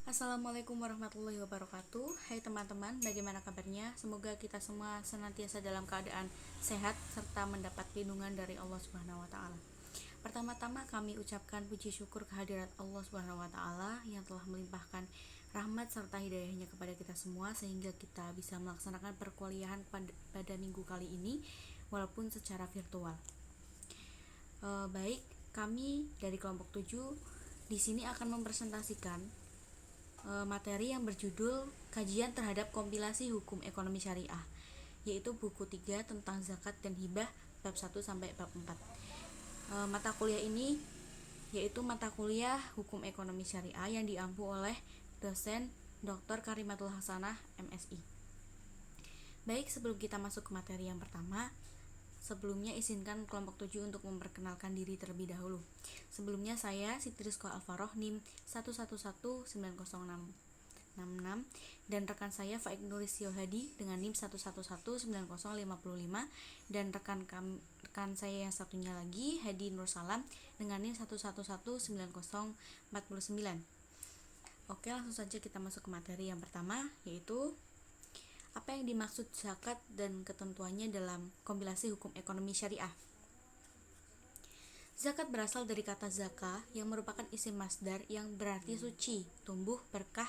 Assalamualaikum warahmatullahi wabarakatuh. Hai teman-teman, bagaimana kabarnya? Semoga kita semua senantiasa dalam keadaan sehat serta mendapat lindungan dari Allah Subhanahu wa taala. Pertama-tama kami ucapkan puji syukur kehadirat Allah Subhanahu wa taala yang telah melimpahkan rahmat serta hidayahnya kepada kita semua sehingga kita bisa melaksanakan perkuliahan pada minggu kali ini walaupun secara virtual. Baik, kami dari kelompok 7 di sini akan mempresentasikan materi yang berjudul Kajian terhadap Kompilasi Hukum Ekonomi Syariah, yaitu buku 3 tentang zakat dan hibah bab 1 sampai bab 4. Mata kuliah ini yaitu mata kuliah Hukum Ekonomi Syariah yang diampu oleh dosen Dr. Karimatul Hasanah, MSI. Baik, sebelum kita masuk ke materi yang pertama, sebelumnya izinkan kelompok 7 untuk memperkenalkan diri terlebih dahulu. Sebelumnya saya Siti Rizko Alfaroh NIM 1119066 dan rekan saya Faik Nurisio Hadi dengan NIM 1119055 dan rekan saya yang satunya lagi Hadi Nur Salam dengan NIM 1119049. Oke, langsung saja kita masuk ke materi yang pertama, yaitu apa yang dimaksud zakat dan ketentuannya dalam kompilasi hukum ekonomi syariah. Zakat berasal dari kata zaka yang merupakan isim masdar yang berarti suci, tumbuh, berkah,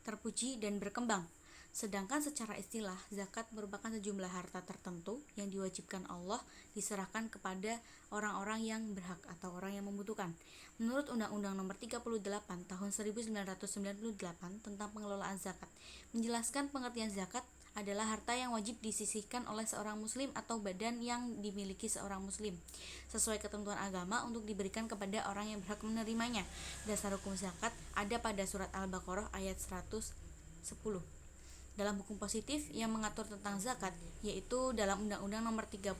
terpuji, dan berkembang. Sedangkan secara istilah, zakat merupakan sejumlah harta tertentu yang diwajibkan Allah diserahkan kepada orang-orang yang berhak atau orang yang membutuhkan. Menurut Undang-Undang Nomor 38 Tahun 1998 tentang pengelolaan zakat, menjelaskan pengertian zakat adalah harta yang wajib disisihkan oleh seorang muslim atau badan yang dimiliki seorang muslim sesuai ketentuan agama untuk diberikan kepada orang yang berhak menerimanya. Dasar hukum zakat ada pada surat Al-Baqarah ayat 110. Dalam hukum positif yang mengatur tentang zakat, yaitu dalam Undang-Undang Nomor 38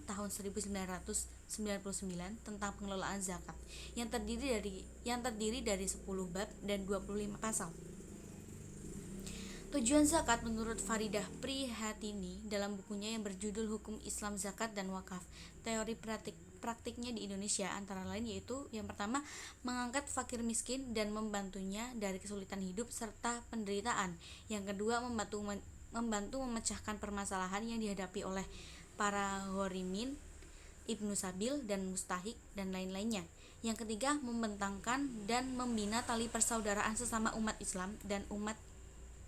Tahun 1999 tentang pengelolaan zakat yang terdiri dari 10 bab dan 25 pasal. Tujuan zakat menurut Faridah Prihatini dalam bukunya yang berjudul Hukum Islam Zakat dan Wakaf, teori praktiknya di Indonesia antara lain yaitu yang pertama, mengangkat fakir miskin dan membantunya dari kesulitan hidup serta penderitaan. Yang kedua, membantu memecahkan permasalahan yang dihadapi oleh para ghorimin, ibnu sabil dan mustahik dan lain-lainnya. Yang ketiga, membentangkan dan membina tali persaudaraan sesama umat Islam dan umat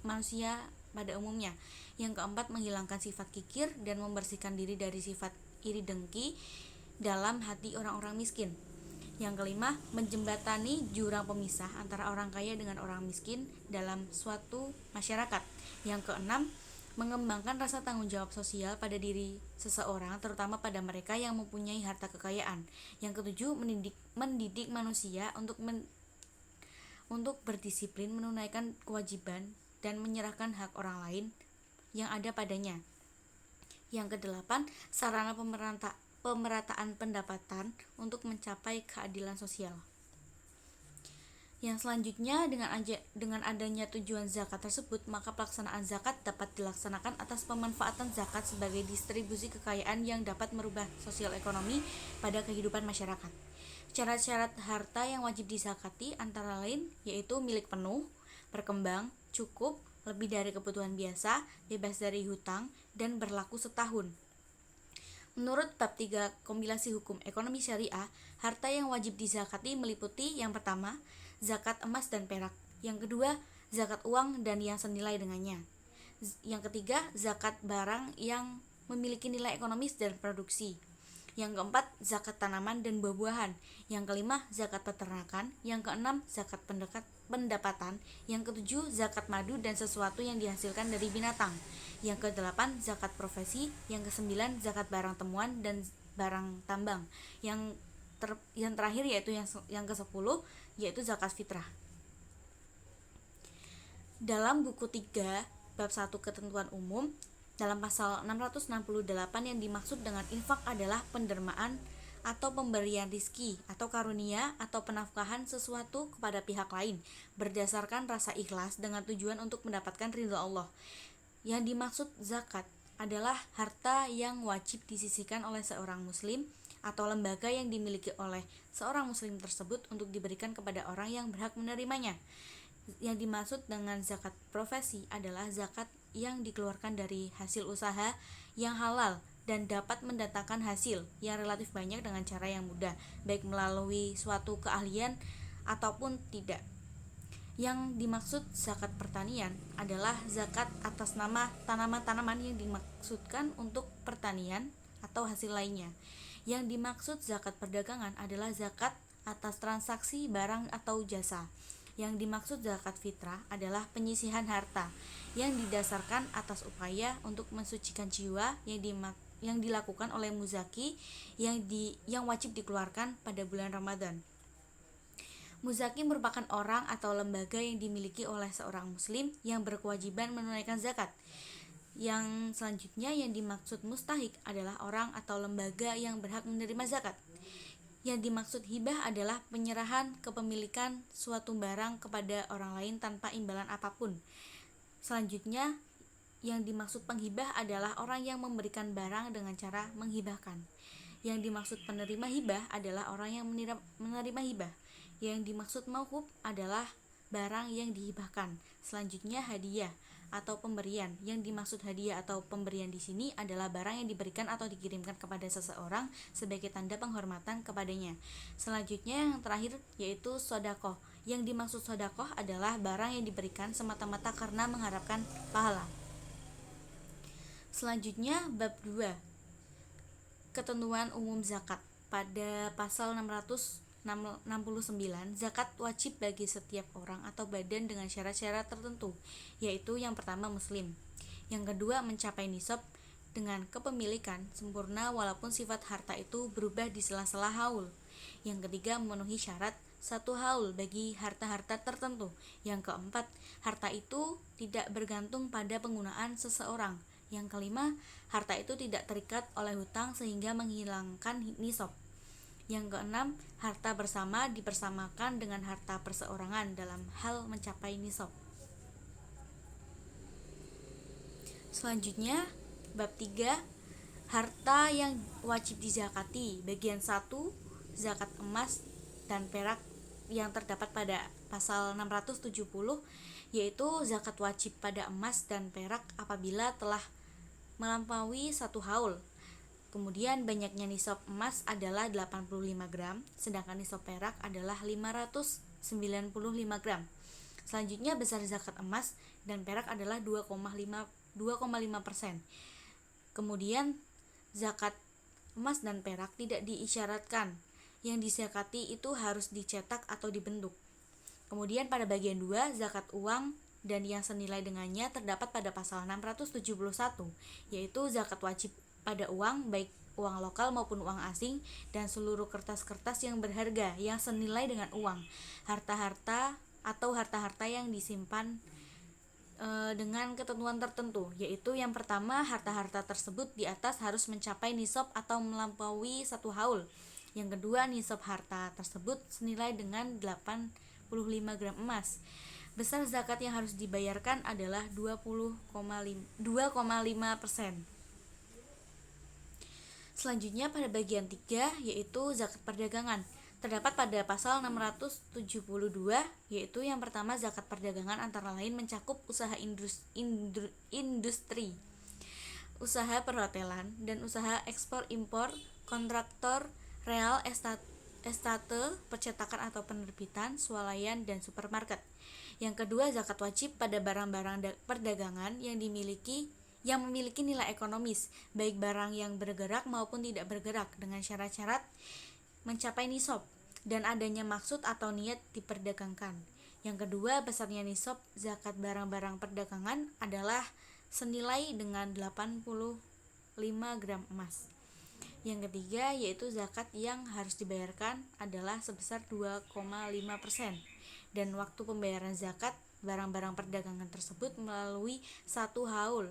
manusia pada umumnya. Yang keempat, menghilangkan sifat kikir dan membersihkan diri dari sifat iri dengki dalam hati orang-orang miskin. Yang kelima, menjembatani jurang pemisah antara orang kaya dengan orang miskin dalam suatu masyarakat. Yang keenam, mengembangkan rasa tanggung jawab sosial pada diri seseorang, terutama pada mereka yang mempunyai harta kekayaan. Yang ketujuh, mendidik manusia untuk berdisiplin, menunaikan kewajiban dan menyerahkan hak orang lain yang ada padanya. Yang kedelapan, sarana pemerataan pendapatan untuk mencapai keadilan sosial. Yang selanjutnya, dengan adanya tujuan zakat tersebut, maka pelaksanaan zakat dapat dilaksanakan atas pemanfaatan zakat sebagai distribusi kekayaan yang dapat merubah sosial ekonomi pada kehidupan masyarakat. Syarat-syarat harta yang wajib dizakati antara lain yaitu milik penuh, berkembang, cukup, lebih dari kebutuhan biasa, bebas dari hutang, dan berlaku setahun. Menurut bab 3 kompilasi hukum ekonomi syariah, harta yang wajib dizakati meliputi yang pertama, zakat emas dan perak. Yang kedua, zakat uang dan yang senilai dengannya. Yang ketiga, zakat barang yang memiliki nilai ekonomis dan produksi. Yang keempat, zakat tanaman dan buah-buahan. Yang kelima, zakat peternakan. Yang keenam, zakat pendapatan. Yang ketujuh, zakat madu dan sesuatu yang dihasilkan dari binatang. Yang kedelapan, zakat profesi. Yang kesembilan, zakat barang temuan dan barang tambang. Yang terakhir yaitu yang ke-10 yaitu zakat fitrah. Dalam buku 3 bab 1 ketentuan umum, dalam pasal 668 yang dimaksud dengan infak adalah pendermaan atau pemberian rizki atau karunia atau penafkahan sesuatu kepada pihak lain berdasarkan rasa ikhlas dengan tujuan untuk mendapatkan ridha Allah. Yang dimaksud zakat adalah harta yang wajib disisihkan oleh seorang muslim atau lembaga yang dimiliki oleh seorang muslim tersebut untuk diberikan kepada orang yang berhak menerimanya. Yang dimaksud dengan zakat profesi adalah zakat yang dikeluarkan dari hasil usaha yang halal dan dapat mendatangkan hasil yang relatif banyak dengan cara yang mudah, baik melalui suatu keahlian ataupun tidak. Yang dimaksud zakat pertanian adalah zakat atas nama tanaman-tanaman yang dimaksudkan untuk pertanian atau hasil lainnya. Yang dimaksud zakat perdagangan adalah zakat atas transaksi barang atau jasa. Yang dimaksud zakat fitrah adalah penyisihan harta yang didasarkan atas upaya untuk mensucikan jiwa yang dilakukan oleh muzaki yang wajib dikeluarkan pada bulan Ramadan. Muzaki merupakan orang atau lembaga yang dimiliki oleh seorang muslim yang berkewajiban menunaikan zakat. Yang selanjutnya yang dimaksud mustahik adalah orang atau lembaga yang berhak menerima zakat. Yang dimaksud hibah adalah penyerahan kepemilikan suatu barang kepada orang lain tanpa imbalan apapun. Selanjutnya, yang dimaksud penghibah adalah orang yang memberikan barang dengan cara menghibahkan. Yang dimaksud penerima hibah adalah orang yang menerima hibah. Yang dimaksud mauhub adalah barang yang dihibahkan. Selanjutnya hadiah atau pemberian. Yang dimaksud hadiah atau pemberian di sini adalah barang yang diberikan atau dikirimkan kepada seseorang sebagai tanda penghormatan kepadanya. Selanjutnya yang terakhir yaitu sodakoh. Yang dimaksud sodakoh adalah barang yang diberikan semata-mata karena mengharapkan pahala. Selanjutnya bab 2. Ketentuan umum zakat. Pada pasal 669, zakat wajib bagi setiap orang atau badan dengan syarat-syarat tertentu, yaitu yang pertama muslim, yang kedua mencapai nisab dengan kepemilikan sempurna walaupun sifat harta itu berubah di sela-sela haul, yang ketiga memenuhi syarat 1 haul bagi harta-harta tertentu, yang keempat harta itu tidak bergantung pada penggunaan seseorang, yang kelima harta itu tidak terikat oleh hutang sehingga menghilangkan nisab. Yang keenam, harta bersama dipersamakan dengan harta perseorangan dalam hal mencapai nisab. Selanjutnya, bab 3, harta yang wajib dizakati. Bagian 1, zakat emas dan perak yang terdapat pada pasal 670, yaitu zakat wajib pada emas dan perak apabila telah melampaui 1 haul. Kemudian banyaknya nisab emas adalah 85 gram, sedangkan nisab perak adalah 595 gram. Selanjutnya besar zakat emas dan perak adalah 2,5%. Kemudian zakat emas dan perak tidak diisyaratkan. Yang dizakati itu harus dicetak atau dibentuk. Kemudian pada bagian 2, zakat uang dan yang senilai dengannya terdapat pada pasal 671, yaitu zakat wajib pada uang, baik uang lokal maupun uang asing, dan seluruh kertas-kertas yang berharga yang senilai dengan uang, harta-harta atau harta-harta yang disimpan dengan ketentuan tertentu, yaitu yang pertama harta-harta tersebut di atas harus mencapai nisab atau melampaui 1 haul. Yang kedua, nisab harta tersebut senilai dengan 85 gram emas. Besar zakat yang harus dibayarkan adalah 2,5%. Selanjutnya pada bagian 3 yaitu zakat perdagangan. Terdapat pada pasal 672, yaitu yang pertama zakat perdagangan antara lain mencakup usaha industri, usaha perhotelan, dan usaha ekspor impor, kontraktor, real estate, percetakan atau penerbitan, swalayan, dan supermarket. Yang kedua, zakat wajib pada barang-barang perdagangan yang memiliki nilai ekonomis, baik barang yang bergerak maupun tidak bergerak, dengan syarat-syarat mencapai nisab dan adanya maksud atau niat diperdagangkan. Yang kedua, besarnya nisab zakat barang-barang perdagangan adalah senilai dengan 85 gram emas. Yang ketiga yaitu zakat yang harus dibayarkan adalah sebesar 2,5%, dan waktu pembayaran zakat barang-barang perdagangan tersebut melalui 1 haul,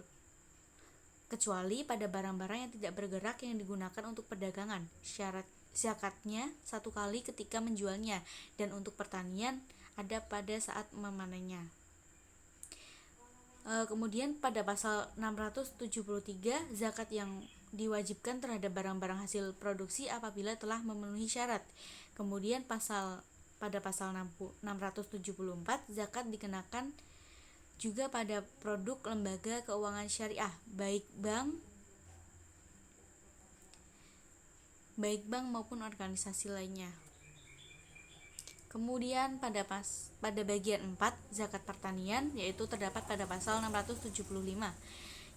kecuali pada barang-barang yang tidak bergerak yang digunakan untuk perdagangan. Syarat zakatnya 1 kali ketika menjualnya, dan untuk pertanian ada pada saat memanennya. Kemudian pada pasal 673, zakat yang diwajibkan terhadap barang-barang hasil produksi apabila telah memenuhi syarat. Kemudian pasal pada pasal 674, zakat dikenakan juga pada produk lembaga keuangan syariah, baik bank maupun organisasi lainnya. Kemudian pada bagian 4, zakat pertanian, yaitu terdapat pada pasal 675.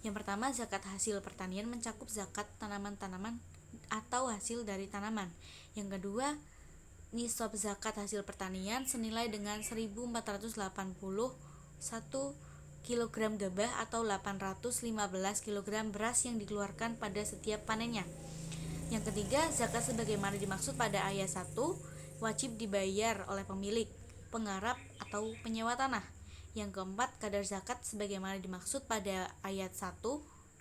Yang pertama, zakat hasil pertanian mencakup zakat tanaman-tanaman atau hasil dari tanaman. Yang kedua, nisab zakat hasil pertanian senilai dengan 1.481 kg gabah atau 815 kg beras yang dikeluarkan pada setiap panennya. Yang ketiga, zakat sebagaimana dimaksud pada ayat 1 wajib dibayar oleh pemilik, penggarap atau penyewa tanah. Yang keempat, kadar zakat sebagaimana dimaksud pada ayat 1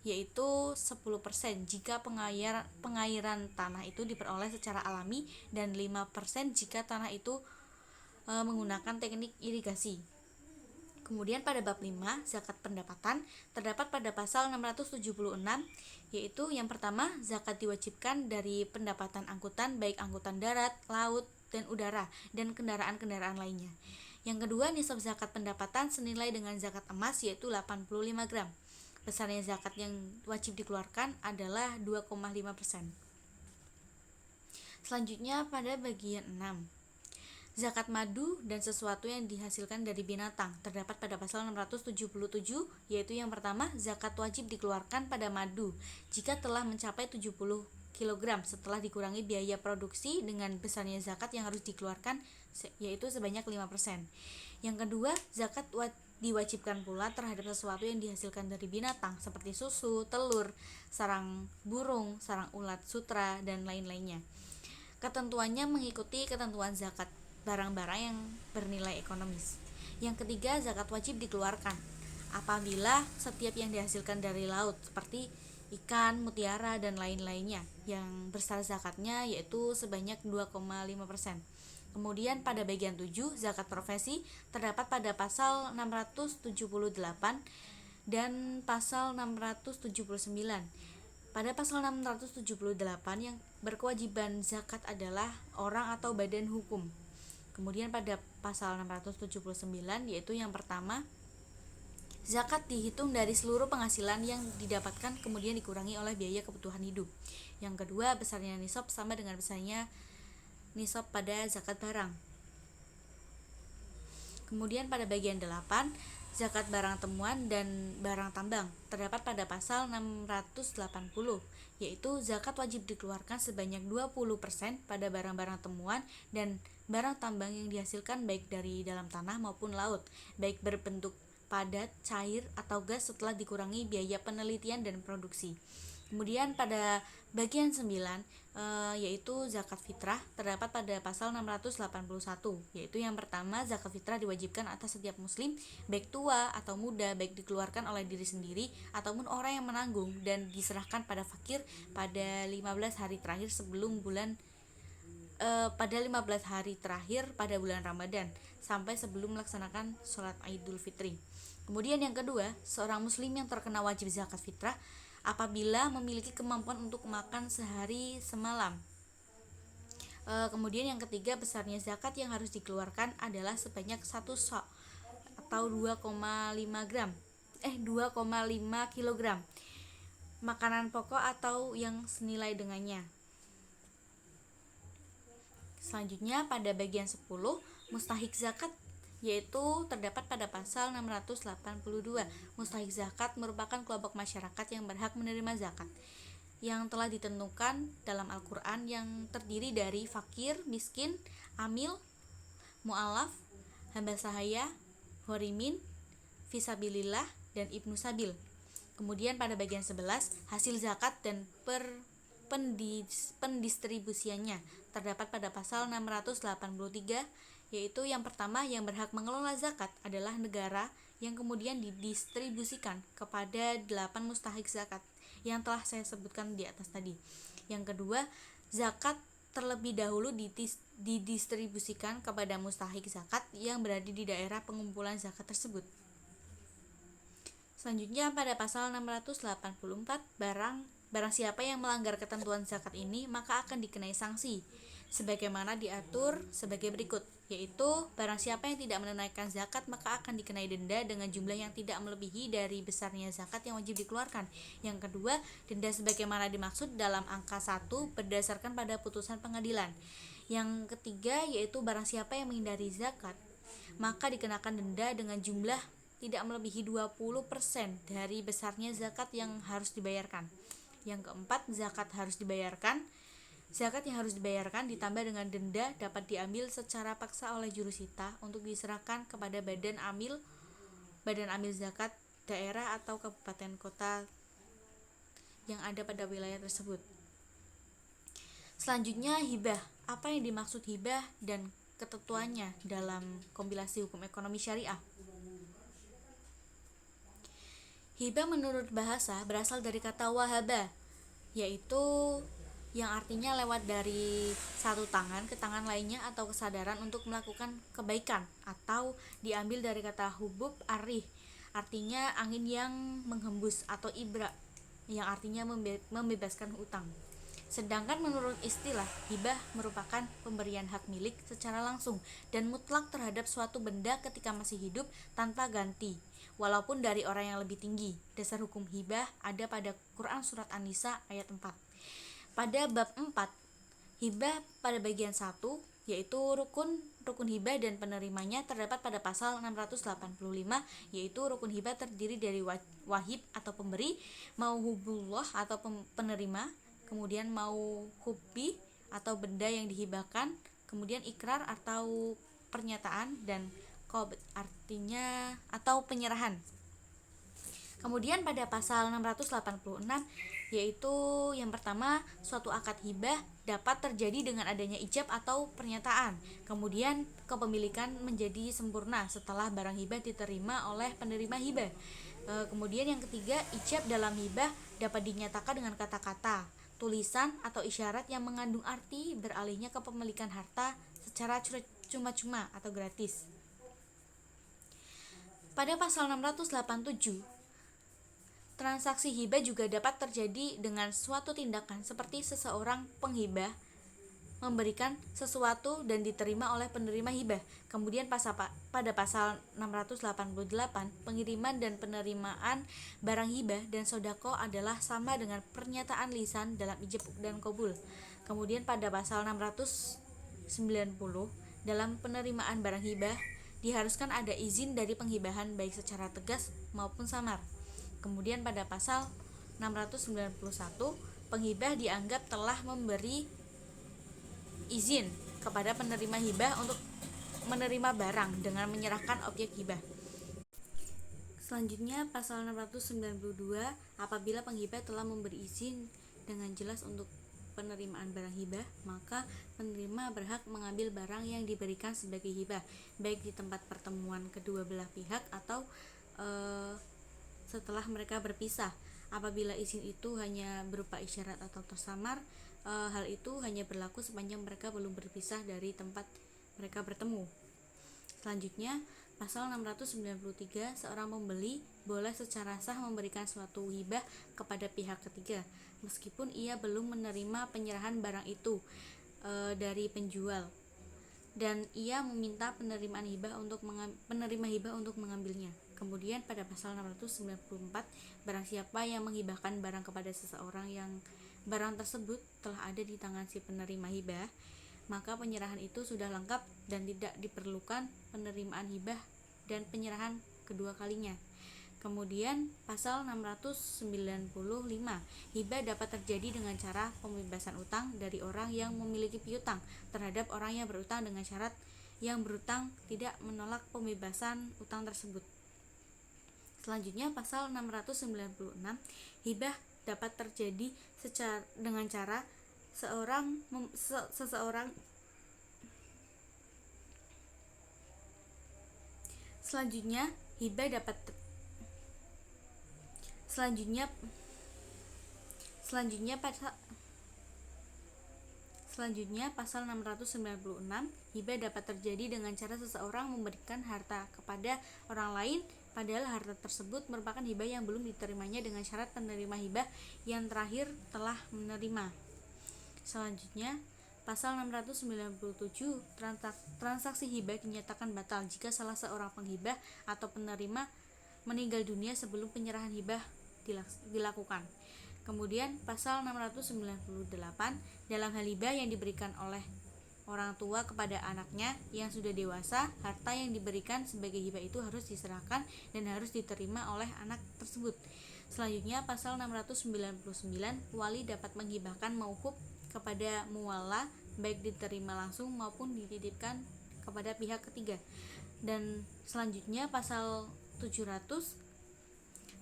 yaitu 10% jika pengairan tanah itu diperoleh secara alami dan 5% jika tanah itu menggunakan teknik irigasi. Kemudian pada bab 5, zakat pendapatan, terdapat pada pasal 676, yaitu yang pertama, zakat diwajibkan dari pendapatan angkutan, baik angkutan darat, laut, dan udara, dan kendaraan-kendaraan lainnya. Yang kedua, nisab zakat pendapatan senilai dengan zakat emas, yaitu 85 gram. Besarnya zakat yang wajib dikeluarkan adalah 2,5%. Selanjutnya pada bagian 6, zakat madu dan sesuatu yang dihasilkan dari binatang, terdapat pada pasal 677, yaitu yang pertama, zakat wajib dikeluarkan pada madu jika telah mencapai 70 kg setelah dikurangi biaya produksi dengan besarnya zakat yang harus dikeluarkan, yaitu sebanyak 5%. Yang kedua, zakat diwajibkan pula terhadap sesuatu yang dihasilkan dari binatang seperti susu, telur, sarang burung, sarang ulat sutra, dan lain-lainnya. Ketentuannya mengikuti ketentuan zakat barang-barang yang bernilai ekonomis. Yang ketiga, zakat wajib dikeluarkan apabila setiap yang dihasilkan dari laut seperti ikan, mutiara, dan lain-lainnya yang besar zakatnya yaitu sebanyak 2,5%. Kemudian pada bagian 7, zakat profesi, terdapat pada pasal 678 dan pasal 679. Pada pasal 678 yang berkewajiban zakat adalah orang atau badan hukum. Kemudian pada pasal 679 yaitu yang pertama, zakat dihitung dari seluruh penghasilan yang didapatkan kemudian dikurangi oleh biaya kebutuhan hidup. Yang kedua, besarnya nisab sama dengan besarnya nisab pada zakat barang. Kemudian pada bagian 8, zakat barang temuan dan barang tambang, terdapat pada pasal 680, yaitu zakat wajib dikeluarkan sebanyak 20% pada barang-barang temuan dan barang tambang yang dihasilkan baik dari dalam tanah maupun laut, baik berbentuk padat, cair, atau gas setelah dikurangi biaya penelitian dan produksi. Kemudian pada bagian 9 yaitu zakat fitrah, terdapat pada pasal 681, yaitu yang pertama, zakat fitrah diwajibkan atas setiap muslim baik tua atau muda, baik dikeluarkan oleh diri sendiri ataupun orang yang menanggung, dan diserahkan pada fakir pada 15 hari terakhir sebelum bulan pada 15 hari terakhir pada bulan Ramadan sampai sebelum melaksanakan sholat Idul Fitri. Kemudian yang kedua, seorang muslim yang terkena wajib zakat fitrah apabila memiliki kemampuan untuk makan sehari semalam. Kemudian yang ketiga, besarnya zakat yang harus dikeluarkan adalah sebanyak 1 sa' atau 2,5 kg makanan pokok atau yang senilai dengannya. Selanjutnya pada bagian 10, mustahik zakat, yaitu terdapat pada pasal 682. Mustahik zakat merupakan kelompok masyarakat yang berhak menerima zakat yang telah ditentukan dalam Al-Quran, yang terdiri dari fakir, miskin, amil, mu'alaf, hamba sahaya, horimin, fisabilillah, dan ibnu sabil. Kemudian pada bagian 11, hasil zakat dan pendistribusiannya, terdapat pada pasal 683, yaitu yang pertama, yang berhak mengelola zakat adalah negara, yang kemudian didistribusikan kepada 8 mustahik zakat yang telah saya sebutkan di atas tadi. Yang kedua, zakat terlebih dahulu didistribusikan kepada mustahik zakat yang berada di daerah pengumpulan zakat tersebut. Selanjutnya pada pasal 684, barang siapa yang melanggar ketentuan zakat ini maka akan dikenai sanksi sebagaimana diatur sebagai berikut, yaitu barang siapa yang tidak menunaikan zakat maka akan dikenai denda dengan jumlah yang tidak melebihi dari besarnya zakat yang wajib dikeluarkan. Yang kedua, denda sebagaimana dimaksud dalam angka 1 berdasarkan pada putusan pengadilan. Yang ketiga, yaitu barang siapa yang menghindari zakat maka dikenakan denda dengan jumlah tidak melebihi 20% dari besarnya zakat yang harus dibayarkan. Yang keempat, zakat yang harus dibayarkan ditambah dengan denda dapat diambil secara paksa oleh jurusita untuk diserahkan kepada badan amil zakat daerah atau kabupaten kota yang ada pada wilayah tersebut. Selanjutnya, hibah. Apa yang dimaksud hibah dan ketentuannya dalam kompilasi hukum ekonomi syariah? Hibah menurut bahasa berasal dari kata wahaba, yaitu yang artinya lewat dari satu tangan ke tangan lainnya atau kesadaran untuk melakukan kebaikan, atau diambil dari kata hubub arih, artinya angin yang menghembus, atau ibra yang artinya membebaskan hutang. Sedangkan menurut istilah, hibah merupakan pemberian hak milik secara langsung dan mutlak terhadap suatu benda ketika masih hidup tanpa ganti, walaupun dari orang yang lebih tinggi. Dasar hukum hibah ada pada Quran Surat An-Nisa ayat 4. Pada bab 4, hibah pada bagian 1, yaitu rukun hibah dan penerimanya terdapat pada pasal 685, yaitu rukun hibah terdiri dari wahib atau pemberi, mauhubullah atau penerima, kemudian mauhubi atau benda yang dihibahkan, kemudian ikrar atau pernyataan, dan qabd artinya atau penyerahan. Kemudian pada pasal 686, yaitu yang pertama, suatu akad hibah dapat terjadi dengan adanya ijab atau pernyataan. Kemudian kepemilikan menjadi sempurna setelah barang hibah diterima oleh penerima hibah. Kemudian yang ketiga, ijab dalam hibah dapat dinyatakan dengan kata-kata, tulisan atau isyarat yang mengandung arti beralihnya kepemilikan harta secara cuma-cuma atau gratis. Pada pasal 687, transaksi hibah juga dapat terjadi dengan suatu tindakan seperti seseorang penghibah memberikan sesuatu dan diterima oleh penerima hibah. Kemudian pada pasal 688, pengiriman dan penerimaan barang hibah dan sodako adalah sama dengan pernyataan lisan dalam ijab dan qabul. Kemudian pada pasal 690, dalam penerimaan barang hibah diharuskan ada izin dari penghibahan baik secara tegas maupun samar. Kemudian pada pasal 691, penghibah dianggap telah memberi izin kepada penerima hibah untuk menerima barang dengan menyerahkan objek hibah. Selanjutnya pasal 692, apabila penghibah telah memberi izin dengan jelas untuk penerimaan barang hibah, maka penerima berhak mengambil barang yang diberikan sebagai hibah, baik di tempat pertemuan kedua belah pihak atau setelah mereka berpisah. Apabila izin itu hanya berupa isyarat atau tersamar, hal itu hanya berlaku sepanjang mereka belum berpisah dari tempat mereka bertemu. Selanjutnya, pasal 693, seorang pembeli boleh secara sah memberikan suatu hibah kepada pihak ketiga, meskipun ia belum menerima penyerahan barang itu dari penjual, dan ia meminta penerima hibah untuk mengambilnya. Kemudian pada pasal 694, barang siapa yang menghibahkan barang kepada seseorang yang barang tersebut telah ada di tangan si penerima hibah, maka penyerahan itu sudah lengkap dan tidak diperlukan penerimaan hibah dan penyerahan kedua kalinya. Kemudian pasal 695, hibah dapat terjadi dengan cara pembebasan utang dari orang yang memiliki piutang terhadap orang yang berutang dengan syarat yang berutang tidak menolak pembebasan utang tersebut. Selanjutnya pasal 696, hibah dapat terjadi dengan cara seseorang Selanjutnya pasal 696, hibah dapat terjadi dengan cara seseorang memberikan harta kepada orang lain padahal harta tersebut merupakan hibah yang belum diterimanya dengan syarat penerima hibah yang terakhir telah menerima. Selanjutnya Pasal 697, transaksi hibah dinyatakan batal jika salah seorang penghibah atau penerima meninggal dunia sebelum penyerahan hibah dilakukan. Kemudian pasal 698, dalam hal hibah yang diberikan oleh orang tua kepada anaknya yang sudah dewasa, harta yang diberikan sebagai hibah itu harus diserahkan dan harus diterima oleh anak tersebut. Selanjutnya pasal 699, wali dapat menghibahkan mauhub kepada muwalla baik diterima langsung maupun dititipkan kepada pihak ketiga. Dan selanjutnya pasal 700,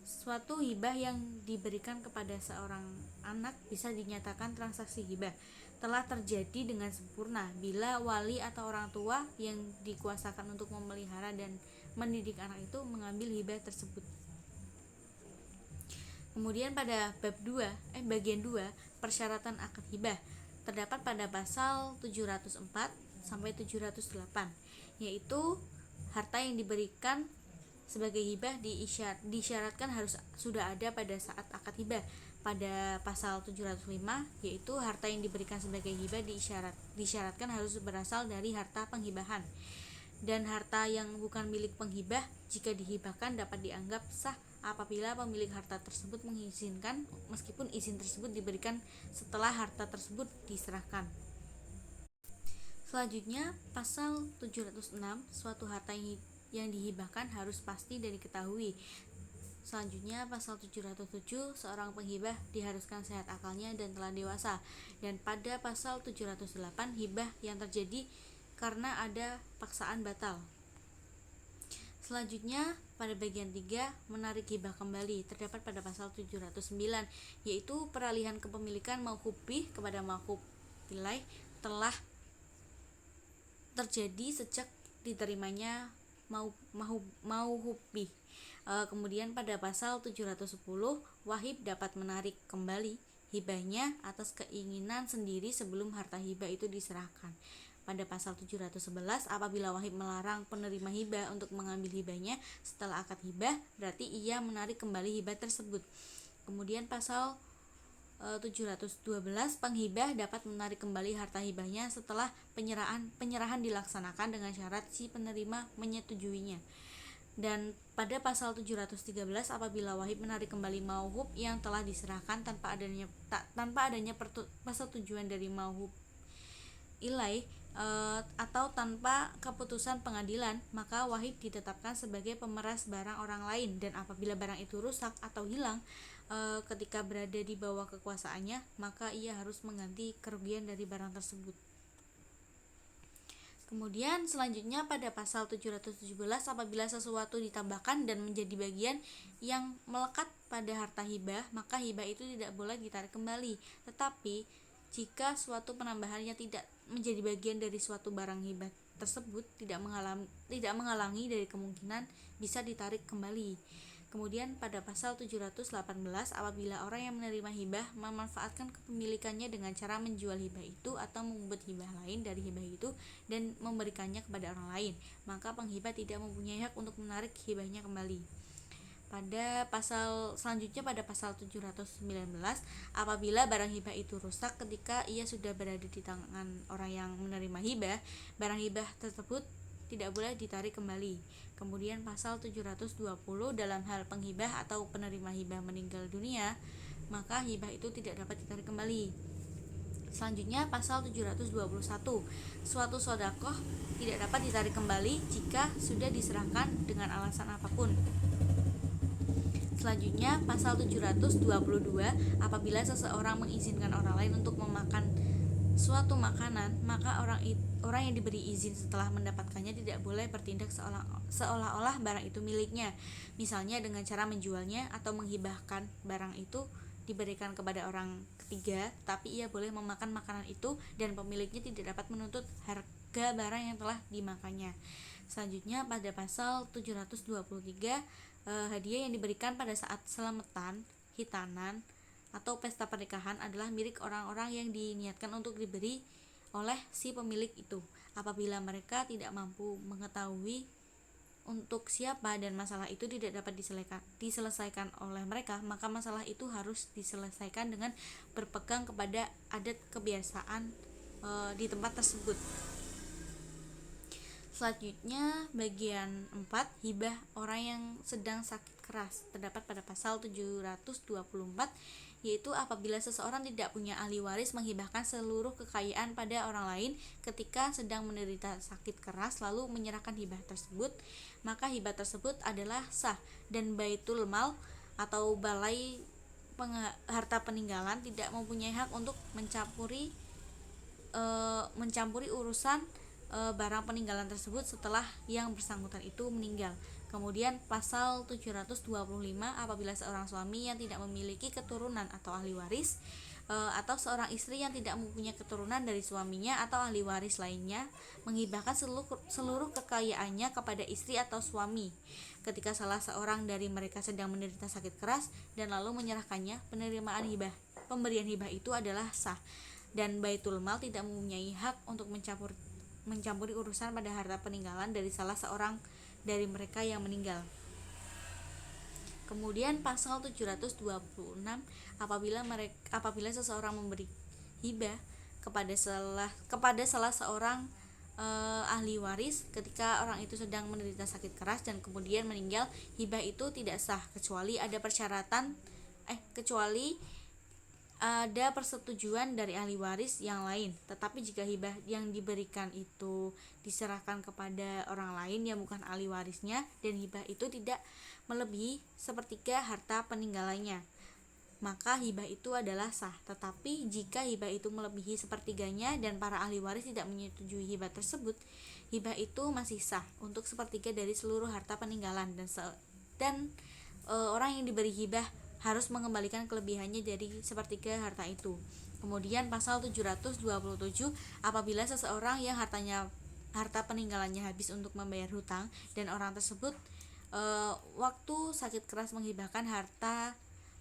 suatu hibah yang diberikan kepada seorang anak bisa dinyatakan transaksi hibah telah terjadi dengan sempurna bila wali atau orang tua yang dikuasakan untuk memelihara dan mendidik anak itu mengambil hibah tersebut. Kemudian pada bagian 2, persyaratan akad hibah terdapat pada pasal 704 sampai 708, yaitu harta yang diberikan sebagai hibah disyaratkan harus sudah ada pada saat akad hibah. Pada pasal 705, yaitu harta yang diberikan sebagai hibah disyaratkan harus berasal dari harta penghibahan. Dan harta yang bukan milik penghibah jika dihibahkan dapat dianggap sah apabila pemilik harta tersebut mengizinkan, meskipun izin tersebut diberikan setelah harta tersebut diserahkan. Selanjutnya pasal 706, suatu harta yang dihibahkan harus pasti dan diketahui. Selanjutnya pasal 707, seorang penghibah diharuskan sehat akalnya dan telah dewasa. Dan pada pasal 708, hibah yang terjadi karena ada paksaan batal. Selanjutnya pada bagian 3, menarik hibah kembali terdapat pada pasal 709, yaitu peralihan kepemilikan mauhub bih kepada mauhub ilaih telah terjadi sejak diterimanya mauhub bih. Kemudian pada pasal 710, wahib dapat menarik kembali hibahnya atas keinginan sendiri sebelum harta hibah itu diserahkan. Pada pasal 711, apabila wahib melarang penerima hibah untuk mengambil hibahnya setelah akad hibah, berarti ia menarik kembali hibah tersebut. Kemudian pasal 712, penghibah dapat menarik kembali harta hibahnya setelah penyerahan dilaksanakan dengan syarat si penerima menyetujuinya. Dan pada pasal 713, apabila wahib menarik kembali mauhub yang telah diserahkan tanpa adanya persetujuan dari mauhub ilaih atau tanpa keputusan pengadilan, maka wahib ditetapkan sebagai pemeras barang orang lain. Dan apabila barang itu rusak atau hilang ketika berada di bawah kekuasaannya, maka ia harus mengganti kerugian dari barang tersebut. Kemudian selanjutnya pada pasal 717, apabila sesuatu ditambahkan dan menjadi bagian yang melekat pada harta hibah, maka hibah itu tidak boleh ditarik kembali. Tetapi jika suatu penambahannya tidak menjadi bagian dari suatu barang hibah tersebut, tidak menghalangi dari kemungkinan bisa ditarik kembali. Kemudian pada pasal 718, apabila orang yang menerima hibah memanfaatkan kepemilikannya dengan cara menjual hibah itu atau membuat hibah lain dari hibah itu dan memberikannya kepada orang lain, maka penghibah tidak mempunyai hak untuk menarik hibahnya kembali. Pada pasal selanjutnya pada pasal 719, apabila barang hibah itu rusak ketika ia sudah berada di tangan orang yang menerima hibah, barang hibah tersebut tidak boleh ditarik kembali. Kemudian pasal 720, dalam hal penghibah atau penerima hibah meninggal dunia, maka hibah itu tidak dapat ditarik kembali. Selanjutnya pasal 721, suatu sedekah tidak dapat ditarik kembali jika sudah diserahkan dengan alasan apapun. Selanjutnya pasal 722, apabila seseorang mengizinkan orang lain untuk memakan suatu makanan, maka orang yang diberi izin setelah mendapatkannya tidak boleh bertindak seolah-olah barang itu miliknya, misalnya dengan cara menjualnya atau menghibahkan barang itu diberikan kepada orang ketiga, tapi ia boleh memakan makanan itu dan pemiliknya tidak dapat menuntut harga barang yang telah dimakannya. Selanjutnya pada pasal 723, hadiah yang diberikan pada saat selamatan, hitanan, atau pesta pernikahan adalah milik orang-orang yang diniatkan untuk diberi oleh si pemilik itu. Apabila mereka tidak mampu mengetahui untuk siapa dan masalah itu tidak dapat diselesaikan oleh mereka, maka masalah itu harus diselesaikan dengan berpegang kepada adat kebiasaan di tempat tersebut. Selanjutnya bagian 4, hibah orang yang sedang sakit keras, terdapat pada pasal 724, yaitu apabila seseorang tidak punya ahli waris menghibahkan seluruh kekayaan pada orang lain ketika sedang menderita sakit keras lalu menyerahkan hibah tersebut, maka hibah tersebut adalah sah dan Baitul Mal atau balai harta peninggalan tidak mempunyai hak untuk mencampuri urusan barang peninggalan tersebut setelah yang bersangkutan itu meninggal. Kemudian pasal 725, apabila seorang suami yang tidak memiliki keturunan atau ahli waris atau seorang istri yang tidak mempunyai keturunan dari suaminya atau ahli waris lainnya menghibahkan seluruh kekayaannya kepada istri atau suami ketika salah seorang dari mereka sedang menderita sakit keras dan lalu menyerahkannya, pemberian hibah itu adalah sah dan Baitul Mal tidak mempunyai hak untuk mencampuri urusan pada harta peninggalan dari salah seorang dari mereka yang meninggal. Kemudian pasal 726, apabila seseorang memberi hibah kepada salah seorang ahli waris ketika orang itu sedang menderita sakit keras dan kemudian meninggal, hibah itu tidak sah kecuali ada persetujuan dari ahli waris yang lain. Tetapi jika hibah yang diberikan itu diserahkan kepada orang lain yang bukan ahli warisnya dan hibah itu tidak melebihi sepertiga harta peninggalannya, maka hibah itu adalah sah. Tetapi jika hibah itu melebihi sepertiganya dan para ahli waris tidak menyetujui hibah tersebut, hibah itu masih sah untuk sepertiga dari seluruh harta peninggalan dan orang yang diberi hibah harus mengembalikan kelebihannya dari sepertiga harta itu. Kemudian pasal 727, apabila seseorang yang harta peninggalannya habis untuk membayar hutang dan orang tersebut waktu sakit keras menghibahkan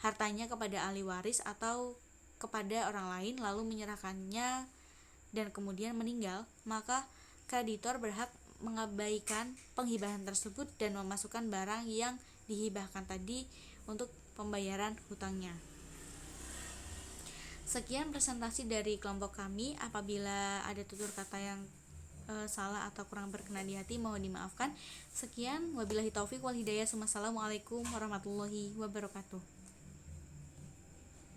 hartanya kepada ahli waris atau kepada orang lain lalu menyerahkannya dan kemudian meninggal, maka kreditor berhak mengabaikan penghibahan tersebut dan memasukkan barang yang dihibahkan tadi untuk pembayaran hutangnya. Sekian presentasi dari kelompok kami. Apabila ada tutur kata yang salah atau kurang berkenan di hati, mohon dimaafkan. Sekian, wabillahi taufik wal hidayah. Wassalamualaikum warahmatullahi wabarakatuh.